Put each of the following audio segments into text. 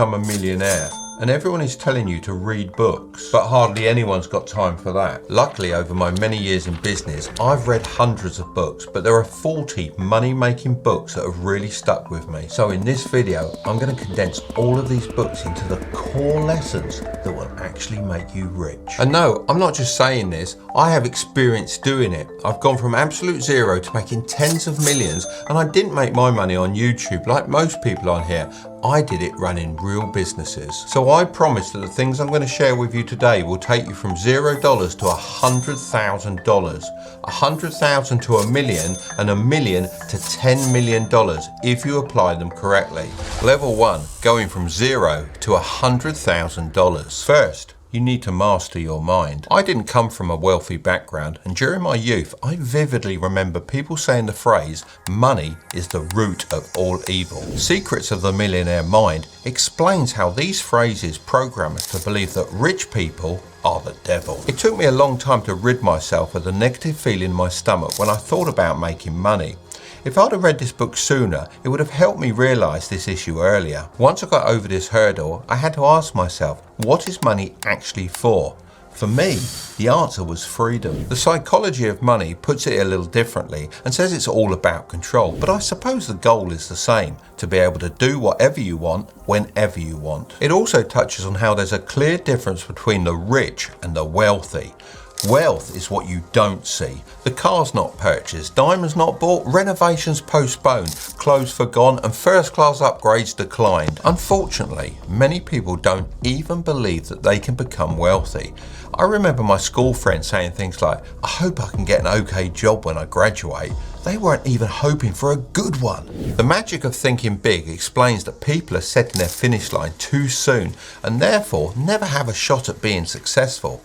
become a millionaire, and everyone is telling you to read books, but hardly anyone's got time for that. Luckily, over my many years in business, I've read hundreds of books, but there are 40 money-making books that have really stuck with me. So in this video, I'm going to condense all of these books into the core lessons that will actually make you rich. And no, I'm not just saying this, I have experience doing it. I've gone from absolute zero to making tens of millions, and I didn't make my money on YouTube like most people on here. I did it running real businesses. So I promise that the things I'm going to share with you today will take you from $0 to $100,000, $100,000 to $1 million, and $1 million to $10 million if you apply them correctly. Level 1, going from 0 to $100,000. First, you need to master your mind. I didn't come from a wealthy background, and during my youth, I vividly remember people saying the phrase, money is the root of all evil. Secrets of the Millionaire Mind explains how these phrases program us to believe that rich people are the devil. It took me a long time to rid myself of the negative feeling in my stomach when I thought about making money. If I'd have read this book sooner, it would have helped me realise this issue earlier. Once I got over this hurdle, I had to ask myself, what is money actually for? For me, the answer was freedom. The psychology of money puts it a little differently and says it's all about control, but I suppose the goal is the same, to be able to do whatever you want, whenever you want. It also touches on how there's a clear difference between the rich and the wealthy. Wealth is what you don't see. The car's not purchased, diamonds not bought, renovations postponed, clothes forgone, and first class upgrades declined. Unfortunately, many people don't even believe that they can become wealthy. I remember my school friends saying things like, I hope I can get an okay job when I graduate. They weren't even hoping for a good one. The magic of thinking big explains that people are setting their finish line too soon and therefore never have a shot at being successful.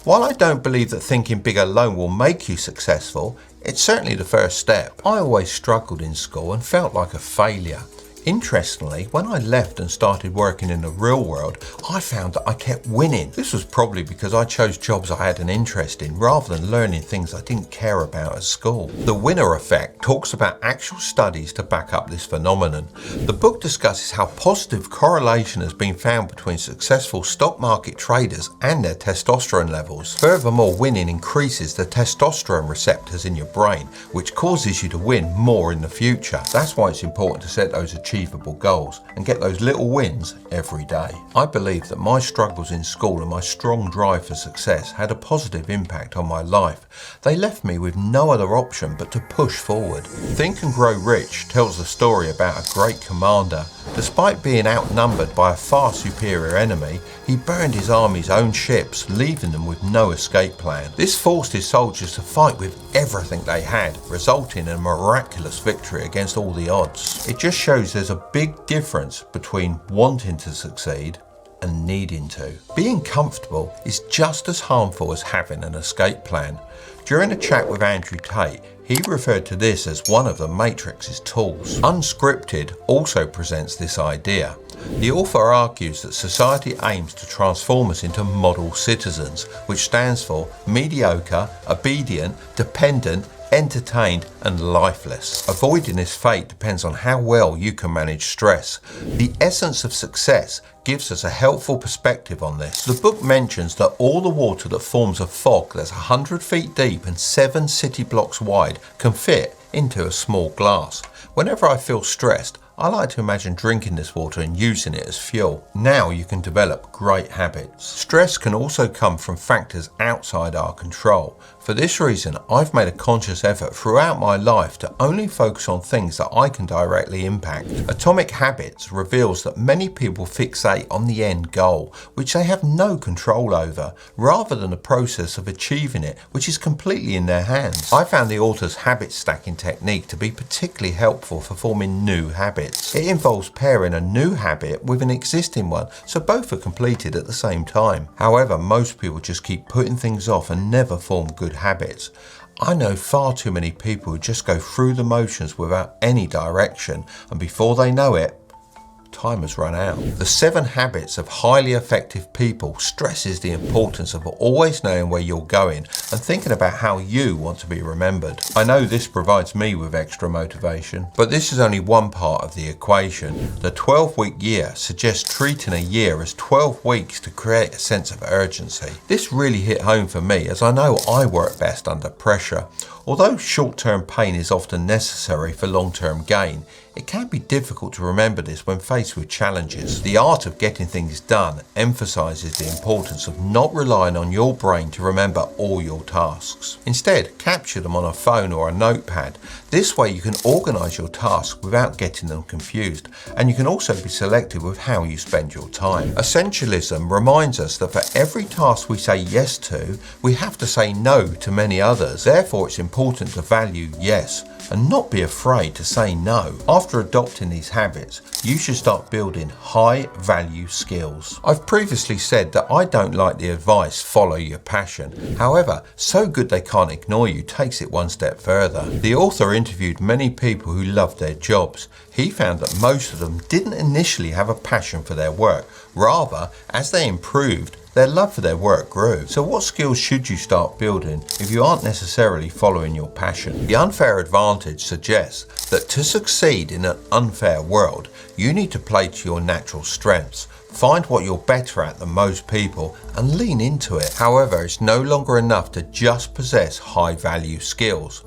While I don't believe that thinking big alone will make you successful, it's certainly the first step. I always struggled in school and felt like a failure. Interestingly, when I left and started working in the real world, I found that I kept winning. This was probably because I chose jobs I had an interest in rather than learning things I didn't care about at school. The Winner Effect talks about actual studies to back up this phenomenon. The book discusses how positive correlation has been found between successful stock market traders and their testosterone levels. Furthermore, winning increases the testosterone receptors in your brain, which causes you to win more in the future. That's why it's important to set those achievable goals and get those little wins every day. I believe that my struggles in school and my strong drive for success had a positive impact on my life. They left me with no other option but to push forward. Think and Grow Rich tells the story about a great commander. Despite being outnumbered by a far superior enemy, he burned his army's own ships, leaving them with no escape plan. This forced his soldiers to fight with everything they had, resulting in a miraculous victory against all the odds. It just shows there's a big difference between wanting to succeed and needing to. Being comfortable is just as harmful as having an escape plan. During a chat with Andrew Tate, he referred to this as one of the Matrix's tools. Unscripted also presents this idea. The author argues that society aims to transform us into model citizens, which stands for mediocre, obedient, dependent, entertained and lifeless. Avoiding this fate depends on how well you can manage stress. The essence of success gives us a helpful perspective on this. The book mentions that all the water that forms a fog that's 100 feet deep and 7 city blocks wide can fit into a small glass. Whenever I feel stressed, I like to imagine drinking this water and using it as fuel. Now you can develop great habits. Stress can also come from factors outside our control. For this reason, I've made a conscious effort throughout my life to only focus on things that I can directly impact. Atomic Habits reveals that many people fixate on the end goal, which they have no control over, rather than the process of achieving it, which is completely in their hands. I found the author's habit stacking technique to be particularly helpful for forming new habits. It involves pairing a new habit with an existing one, so both are completed at the same time. However, most people just keep putting things off and never form good habits. I know far too many people who just go through the motions without any direction, and before they know it, time has run out. The 7 Habits of Highly Effective People stresses the importance of always knowing where you're going and thinking about how you want to be remembered. I know this provides me with extra motivation, but this is only one part of the equation. The 12-week year suggests treating a year as 12 weeks to create a sense of urgency. This really hit home for me, as I know I work best under pressure. Although short-term pain is often necessary for long-term gain, it can be difficult to remember this when faced with challenges. The art of getting things done emphasises the importance of not relying on your brain to remember all your tasks. Instead, capture them on a phone or a notepad. This way you can organise your tasks without getting them confused, and you can also be selective with how you spend your time. Essentialism reminds us that for every task we say yes to, we have to say no to many others. Therefore, it's important to value yes and not be afraid to say no. After adopting these habits, you should start building high value skills. I've previously said that I don't like the advice, follow your passion. However, So Good They Can't Ignore You takes it one step further. The author interviewed many people who loved their jobs. He found that most of them didn't initially have a passion for their work. Rather, as they improved, their love for their work grew. So what skills should you start building if you aren't necessarily following your passion? The unfair advantage suggests that to succeed in an unfair world, you need to play to your natural strengths. Find what you're better at than most people and lean into it. However, it's no longer enough to just possess high value skills.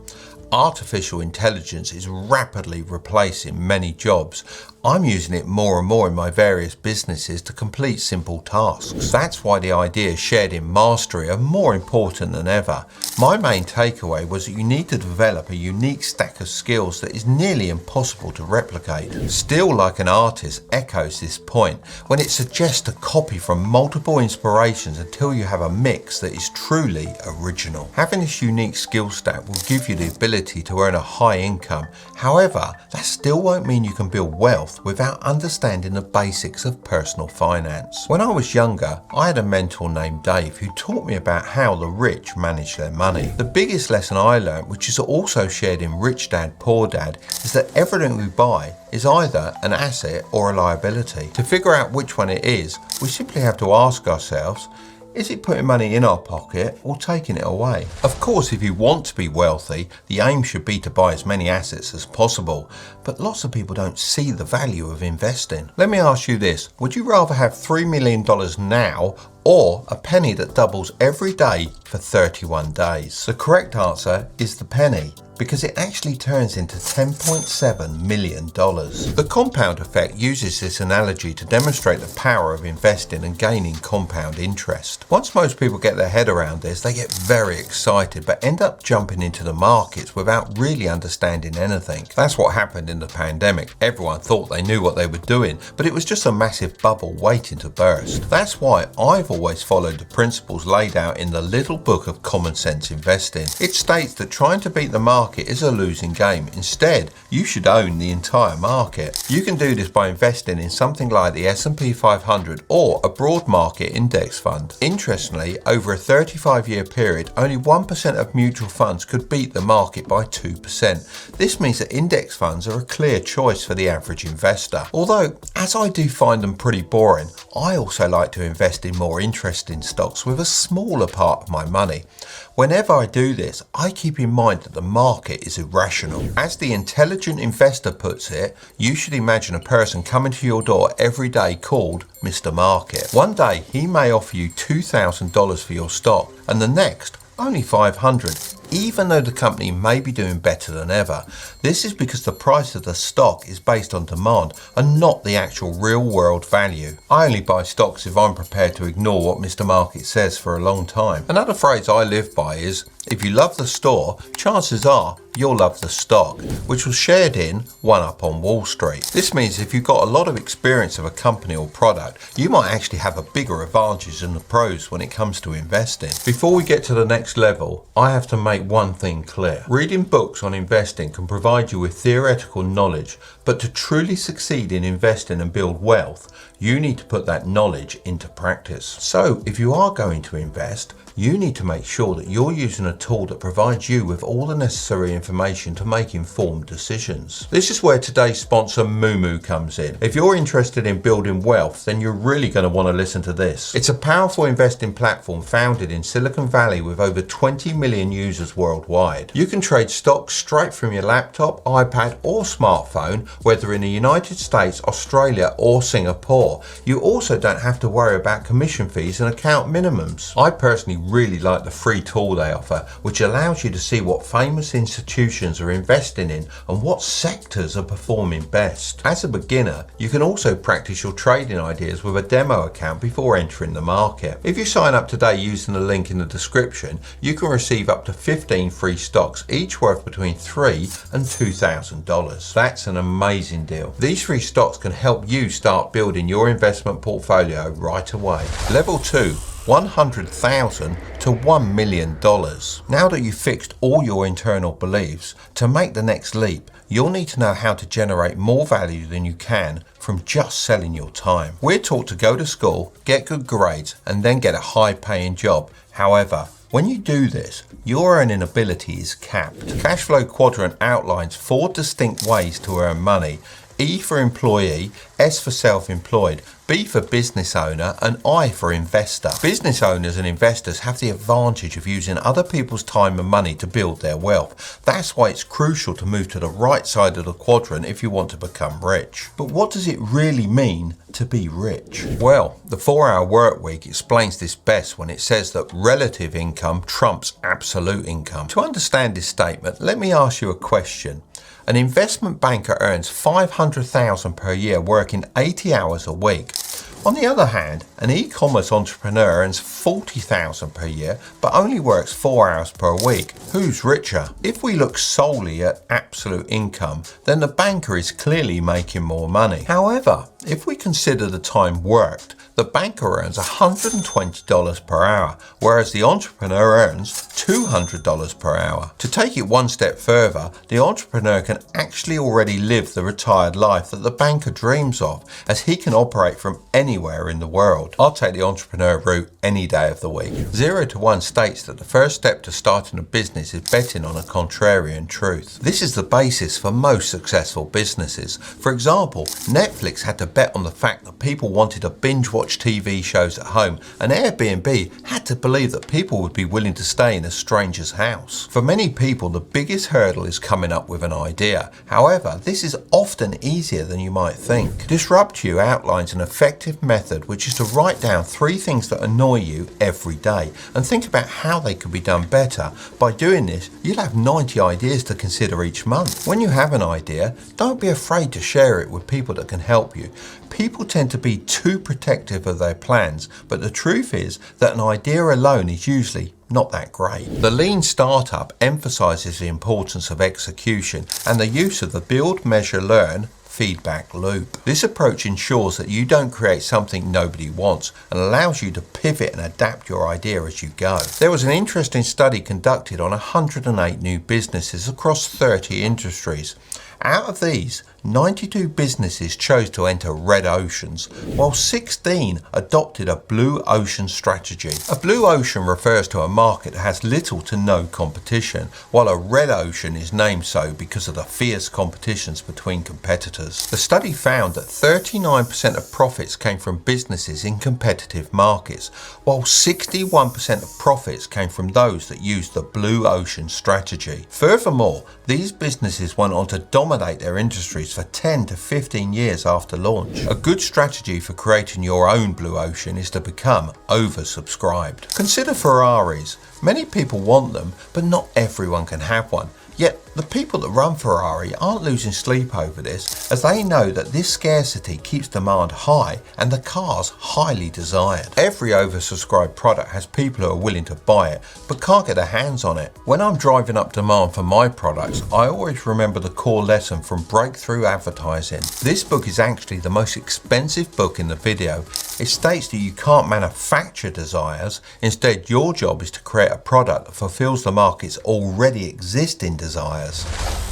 Artificial intelligence is rapidly replacing many jobs. I'm using it more and more in my various businesses to complete simple tasks. That's why the ideas shared in Mastery are more important than ever. My main takeaway was that you need to develop a unique stack of skills that is nearly impossible to replicate. Still Like an Artist echoes this point when it suggests to copy from multiple inspirations until you have a mix that is truly original. Having this unique skill stack will give you the ability to earn a high income. However, that still won't mean you can build wealth without understanding the basics of personal finance. When I was younger, I had a mentor named Dave who taught me about how the rich manage their money. The biggest lesson I learned, which is also shared in Rich Dad, Poor Dad, is that everything we buy is either an asset or a liability. To figure out which one it is, we simply have to ask ourselves, is it putting money in our pocket or taking it away? Of course, if you want to be wealthy, the aim should be to buy as many assets as possible, but lots of people don't see the value of investing. Let me ask you this, would you rather have $3 million now or a penny that doubles every day for 31 days? The correct answer is the penny, because it actually turns into $10.7 million. The compound effect uses this analogy to demonstrate the power of investing and gaining compound interest. Once most people get their head around this, they get very excited but end up jumping into the markets without really understanding anything. That's what happened in the pandemic. Everyone thought they knew what they were doing, but it was just a massive bubble waiting to burst. That's why I've always followed the principles laid out in the Little Book of Common Sense Investing. It states that trying to beat the market is a losing game. Instead, you should own the entire market. You can do this by investing in something like the S&P 500 or a broad market index fund. Interestingly, over a 35-year period, only 1% of mutual funds could beat the market by 2%. This means that index funds are a clear choice for the average investor. Although, as I do find them pretty boring, I also like to invest in more interesting stocks with a smaller part of my money. Whenever I do this, I keep in mind that the market is irrational. As the intelligent investor puts it, you should imagine a person coming to your door every day called Mr. Market. One day he may offer you $2,000 for your stock and the next only $500, even though the company may be doing better than ever. This is because the price of the stock is based on demand and not the actual real world value. I only buy stocks if I'm prepared to ignore what Mr. Market says for a long time. Another phrase I live by is, if you love the store, chances are you'll love the stock, which was shared in One Up on Wall Street. This means if you've got a lot of experience of a company or product, you might actually have a bigger advantage than the pros when it comes to investing. Before we get to the next level, I have to make make one thing clear. Reading books on investing can provide you with theoretical knowledge, but to truly succeed in investing and build wealth, you need to put that knowledge into practice. So if you are going to invest, you need to make sure that you're using a tool that provides you with all the necessary information to make informed decisions. This is where today's sponsor Moo comes in. If you're interested in building wealth, then you're really going to want to listen to this. It's a powerful investing platform founded in Silicon Valley with over 20 million users worldwide. You can trade stocks straight from your laptop, iPad or smartphone, whether in the United States, Australia or Singapore. You also don't have to worry about commission fees and account minimums. I personally really like the free tool they offer, which allows you to see what famous institutions are investing in and what sectors are performing best. As a beginner, you can also practice your trading ideas with a demo account before entering the market. If you sign up today using the link in the description, you can receive up to 15 free stocks, each worth between $3,000 and $2,000. That's an amazing deal. These free stocks can help you start building your investment portfolio right away. Level 2. $100,000 to $1 million. Now that you've fixed all your internal beliefs, to make the next leap, you'll need to know how to generate more value than you can from just selling your time. We're taught to go to school, get good grades, and then get a high-paying job. However, when you do this, your earning ability is capped. Cashflow Quadrant outlines 4 distinct ways to earn money. E for employee, S for self-employed, B for business owner, and I for investor. Business owners and investors have the advantage of using other people's time and money to build their wealth. That's why it's crucial to move to the right side of the quadrant if you want to become rich. But what does it really mean to be rich? Well, the 4-hour work week explains this best when it says that relative income trumps absolute income. To understand this statement, let me ask you a question. An investment banker earns $500,000 per year working 80 hours a week. On the other hand, an e-commerce entrepreneur earns $40,000 per year but only works 4 hours per week. Who's richer? If we look solely at absolute income, then the banker is clearly making more money. However, if we consider the time worked, the banker earns $120 per hour, whereas the entrepreneur earns $200 per hour. To take it one step further, the entrepreneur can actually already live the retired life that the banker dreams of, as he can operate from anywhere in the world. I'll take the entrepreneur route any day of the week. 0 to 1 states that the first step to starting a business is betting on a contrarian truth. This is the basis for most successful businesses. For example, Netflix had to bet on the fact that people wanted to binge watch TV shows at home, and Airbnb had to believe that people would be willing to stay in a stranger's house. For many people, the biggest hurdle is coming up with an idea. However, this is often easier than you might think. Disrupt You outlines an effective method, which is to write down 3 things that annoy you every day and think about how they could be done better. By doing this, you'll have 90 ideas to consider each month. When you have an idea, don't be afraid to share it with people that can help you. People tend to be too protective of their plans, but the truth is that an idea alone is usually not that great. The lean startup emphasizes the importance of execution and the use of the build, measure, learn feedback loop. This approach ensures that you don't create something nobody wants and allows you to pivot and adapt your idea as you go. There was an interesting study conducted on 108 new businesses across 30 industries. Out of these, 92 businesses chose to enter red oceans, while 16 adopted a blue ocean strategy. A blue ocean refers to a market that has little to no competition, while a red ocean is named so because of the fierce competitions between competitors. The study found that 39% of profits came from businesses in competitive markets, while 61% of profits came from those that used the blue ocean strategy. Furthermore, these businesses went on to dominate their industries for 10 to 15 years after launch. A good strategy for creating your own blue ocean is to become oversubscribed. Consider Ferraris. Many people want them, but not everyone can have one. Yet, the people that run Ferrari aren't losing sleep over this, as they know that this scarcity keeps demand high and the car's highly desired. Every oversubscribed product has people who are willing to buy it, but can't get their hands on it. When I'm driving up demand for my products, I always remember the core lesson from Breakthrough Advertising. This book is actually the most expensive book in the video. It states that you can't manufacture desires. Instead, your job is to create a product that fulfills the market's already existing desires.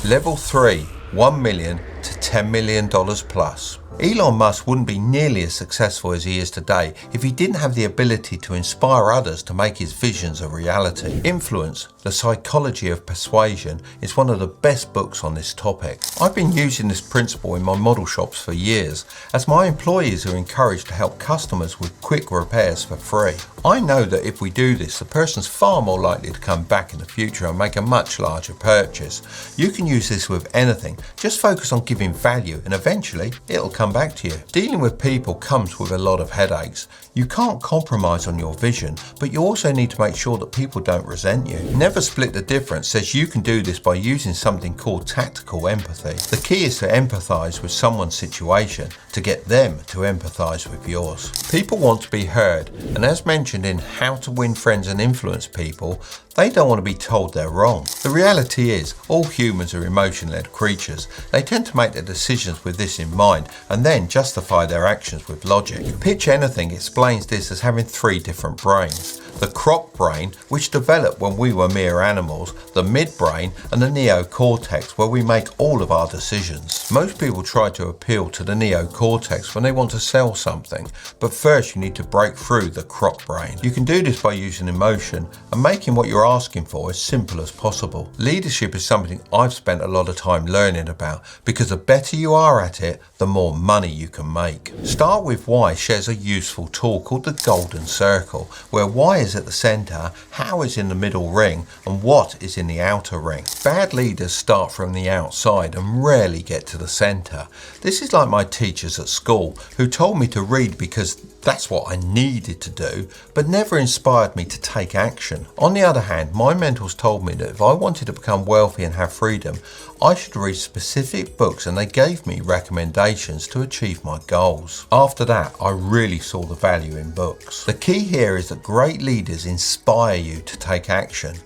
Level 3, $1 million to $10 million plus. Elon Musk wouldn't be nearly as successful as he is today if he didn't have the ability to inspire others to make his visions a reality. Influence, The Psychology of Persuasion is one of the best books on this topic. I've been using this principle in my model shops for years, as my employees are encouraged to help customers with quick repairs for free. I know that if we do this, the person's far more likely to come back in the future and make a much larger purchase. You can use this with anything. Just focus on giving value and eventually it'll come back to you. Dealing with people comes with a lot of headaches. You can't compromise on your vision, but you also need to make sure that people don't resent you. Never Split the Difference says you can do this by using something called tactical empathy. The key is to empathize with someone's situation to get them to empathize with yours. People want to be heard, and as mentioned in How to Win Friends and Influence People, they don't want to be told they're wrong. The reality is, all humans are emotion-led creatures. They tend to make their decisions with this in mind and then justify their actions with logic. Pitch Anything explains this as having 3 different brains. The croc brain, which developed when we were mere animals, the midbrain, and the neocortex, where we make all of our decisions. Most people try to appeal to the neocortex when they want to sell something, but first you need to break through the croc brain. You can do this by using emotion and making what you're asking for as simple as possible. Leadership is something I've spent a lot of time learning about, because the better you are at it, the more money you can make. Start With Why shares a useful tool called the Golden Circle, where why is at the center, how is in the middle ring, and what is in the outer ring. Bad leaders start from the outside and rarely get to the center. This is like my teachers at school, who told me to read because that's what I needed to do, but never inspired me to take action. On the other hand, my mentors told me that if I wanted to become wealthy and have freedom, I should read specific books, and they gave me recommendations to achieve my goals. After that, I really saw the value in books. The key here is that great leaders inspire you to take action.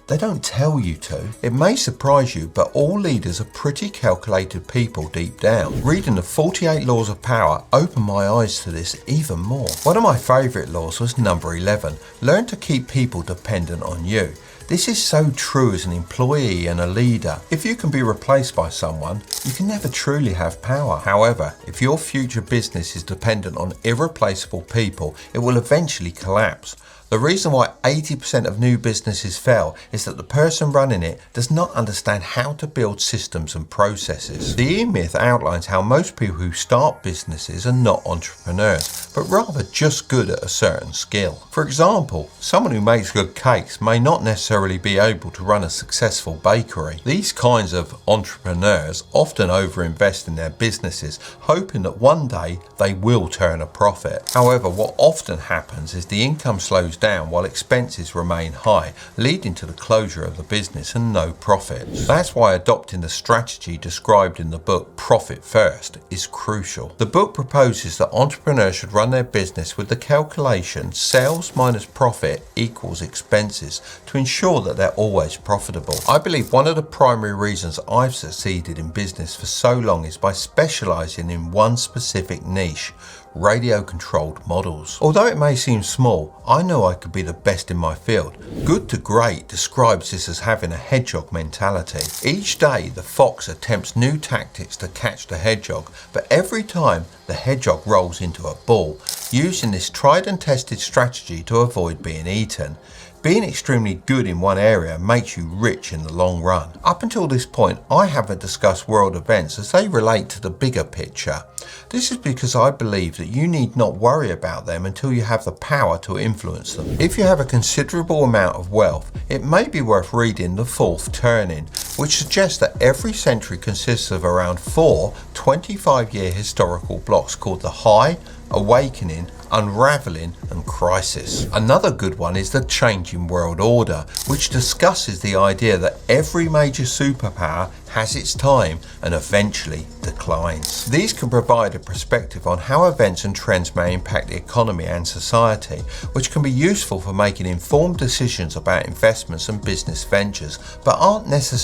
They don't tell you to. It may surprise you, but all leaders are pretty calculated people deep down. Reading the 48 Laws of Power opened my eyes to this even more. One of my favourite laws was number 11. Learn to keep people dependent on you. This is so true as an employee and a leader. If you can be replaced by someone, you can never truly have power. However, if your future business is dependent on irreplaceable people, it will eventually collapse. The reason why 80% of new businesses fail is that the person running it does not understand how to build systems and processes. The E-Myth outlines how most people who start businesses are not entrepreneurs, but rather just good at a certain skill. For example, someone who makes good cakes may not necessarily be able to run a successful bakery. These kinds of entrepreneurs often overinvest in their businesses, hoping that one day they will turn a profit. However, what often happens is the income slows down while expenses remain high, leading to the closure of the business and no profits. That's why adopting the strategy described in the book Profit First is crucial. The book proposes that entrepreneurs should run their business with the calculation sales minus profit equals expenses to ensure that they're always profitable. I believe one of the primary reasons I've succeeded in business for so long is by specializing in one specific niche: radio-controlled models. Although it may seem small, I know I could be the best in my field. Good to Great describes this as having a hedgehog mentality. Each day the fox attempts new tactics to catch the hedgehog, but every time the hedgehog rolls into a ball, using this tried and tested strategy to avoid being eaten. Being extremely good in one area makes you rich in the long run. Up until this point, I haven't discussed world events as they relate to the bigger picture. This is because I believe that you need not worry about them until you have the power to influence them. If you have a considerable amount of wealth, it may be worth reading The Fourth Turning, which suggests that every century consists of around 4 25-year historical blocks called the High, Awakening, Unraveling and Crisis. Another good one is The Changing World Order, which discusses the idea that every major superpower has its time and eventually declines. These can provide a perspective on how events and trends may impact the economy and society, which can be useful for making informed decisions about investments and business ventures, but aren't necessarily